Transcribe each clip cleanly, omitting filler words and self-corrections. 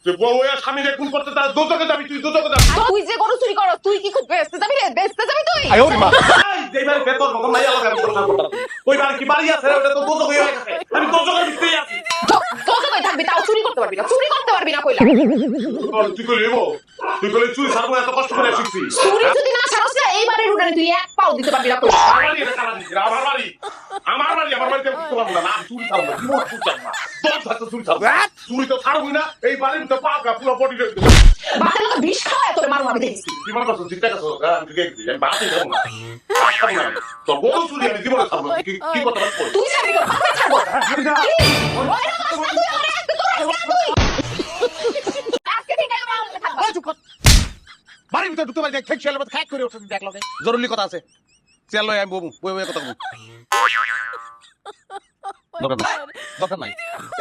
যে বউ এর স্বামীরে খুন করতে তার দোজকে যাবি তুই দোজকে যাবি তুই যে গরু চুরি করো তুই কি খুব বেচতে যাবি রে বেচতে যাবি তুই আয় ওরে মা যেইবার বেতন মত মাইয়া লাগা আমি কথা বলতাম ওই বার কি বাড়ি আছে ওটা তো দোজকে হয়ে গেছে আমি দোজকের ভিতরেই আছি তোকে কই থাকবি তাও চুরি করতে পারবি না চুরি করতে পারবি না কইলা তুই কই লেবো তুই কই চুই সারবো এত কষ্ট করে শিখছি চুরি যদি না ছাড়ছ না এইবারে উড়ানে তুই এক পাও দিতে পারবি না কইলা আমার বাড়িতে করলাম না চুরি ছাড়বো কি মনে করছিস না দশ হাতে চুরি ছাড়বো চুরি তো ছাড়বি না এই বাড়ির তো পাকা পুরো বডি বাতের লোক বিষ খাওয়ায় তোরে মারু আমি দেখছি কি মনে করছিস চিন্তা করছো আমি বাড়ি যাবো না তোর বড় চুরি আমি জীবনে ছাড়বো কি কথা বলছো তুই ছাড়বি তোর বাপে ছাড়বো আজকে থেকে আমার লগে থাকবা বাড়ির ভিতরে ঢুকতে পারি খেক ছেলে খেক করে উঠে দেখলো জরুরি কথা আছে চল আমি বলবো বই কথা বলবো দরকার নাই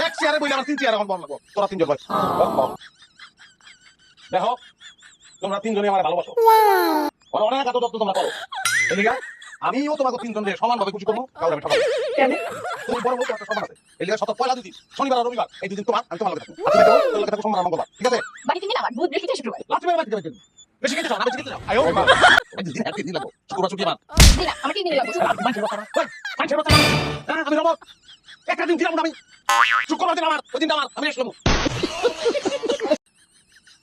এক চেয়ারে বইলে আমার তিন চেয়ারে এখন বলবো তোরা তিনজন ভাই দেখো তোমরা তিনজনই আমার ভালোবাসো অনেক এত যত্ন তোমরা করো এদিকে আমিও তোমাকে তিনজনকে সমানভাবে খুশি করবো কাউকে আমি ঠকাবো তুমি বড় বড় একটা সমান আছে এদিকে শত পয়লা দুদিন শনিবার আর রবিবার এই দুদিন তোমার আমি তোমার লগে থাকবো তোর লগে থাকবো সোমবার আর মঙ্গলবার ঠিক আছে বাড়িতে নিলাম বুধ বৃহস্পতি শুক্রবার লাস্ট বার বাড়িতে বেশি খেতে চাও না বেশি খেতে চাও আয়ো মা দিন আর দিন লাগো শুক্রবার ছুটি মান দিলাম আমি কি নিয়ে লাগবো আমি রব একটা দিন দিলাম না আমি শুক্রবার দিন আমার ওই দিন আমার আমি আসলাম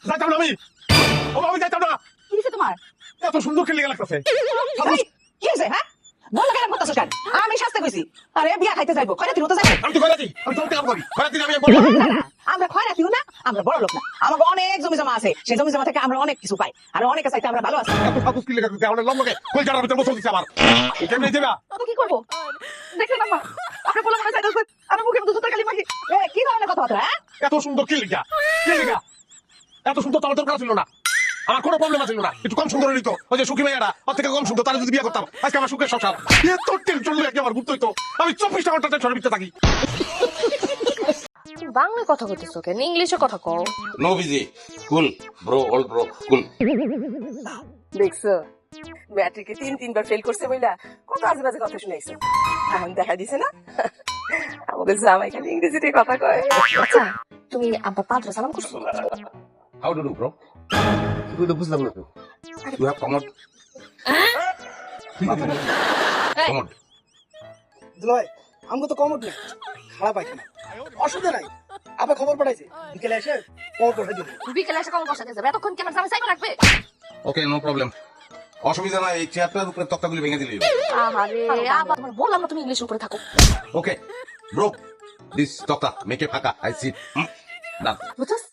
যাইতাম না আমি যাইতাম না কি হইছে তোমার এত সুন্দর খেলে লাগতেছে কি হইছে হ্যাঁ বল কেন করতেছ কেন আমি শাস্তি কইছি আরে বিয়া খাইতে যাইবো খয়রাতি হতে যাইবো আমি তো কইলাছি আমি তো কাম করি কয়দিন আমি আমরা খয়রাতিও না আমরা বড় লোক না আমাদের অনেক জমি জমা আছে সেই জমি জমা থেকে আমরা অনেক কিছু পাই আর অনেকে চাইতে আমরা ভালো আছি এত ফাকুস কি লেখা দিতে আমার লম্বকে কই জানার ভিতর বসে দিছে আমার কেমনে দেবা তো কি করব দেখেন না আপনি বলে মনে চাইতেছেন আমি মুখে মধ্যে খালি মাখি কি ধরনের কথাবার্তা হ্যাঁ এত সুন্দর কি লেখা এত সুন্দর তার দরকার ছিল না আমার কোনো প্রবলেম ছিল না একটু কম সুন্দর হইতো ওই যে সুখী মেয়েরা ওর থেকে কম সুন্দর তারা যদি বিয়ে করতাম আজকে আমার সুখের সংসার এত টেনশন লেগে আমার ঘুরতে হইতো আমি 24 ঘন্টা টেনশনের ভিতরে থাকি বাংলা কথা কইতেছো কেন ইংলিশে কথা কও নো বিজি কুল ব্রো অল ব্রো কুল দেখছো ম্যাট্রিকে তিনবার ফেল করছে বইলা কত আজে বাজে কথা শুনাইছো এখন দেখা দিছে না আমাদের জামাই খালি ইংরেজিতে কথা কয় আচ্ছা তুমি আব্বা পাত্র সালাম করছো হাউ ডু ডু ব্রো তুই তো বুঝলাম না তো ইউ হ্যাভ কমড কমড দুলাই আমাকে তো কমট নেই খারাপ পাইখানা অসুবিধা নাই আবার খবর পাঠাইছে বিকেলে এসে কমট পাঠাই দিবে বিকেলে এসে কম বসাতে যাবে এতক্ষণ কি আমার জামাই সাইকেল রাখবে ওকে নো প্রবলেম অসুবিধা নাই এই চেয়ারটার উপরে তক্তাগুলি ভেঙে দিলেই আরে আবার বললাম না তুমি ইংলিশ উপরে থাকো ওকে ব্রো দিস তক্তা মেক এ ফাঁকা আই সিট ডান বুঝছস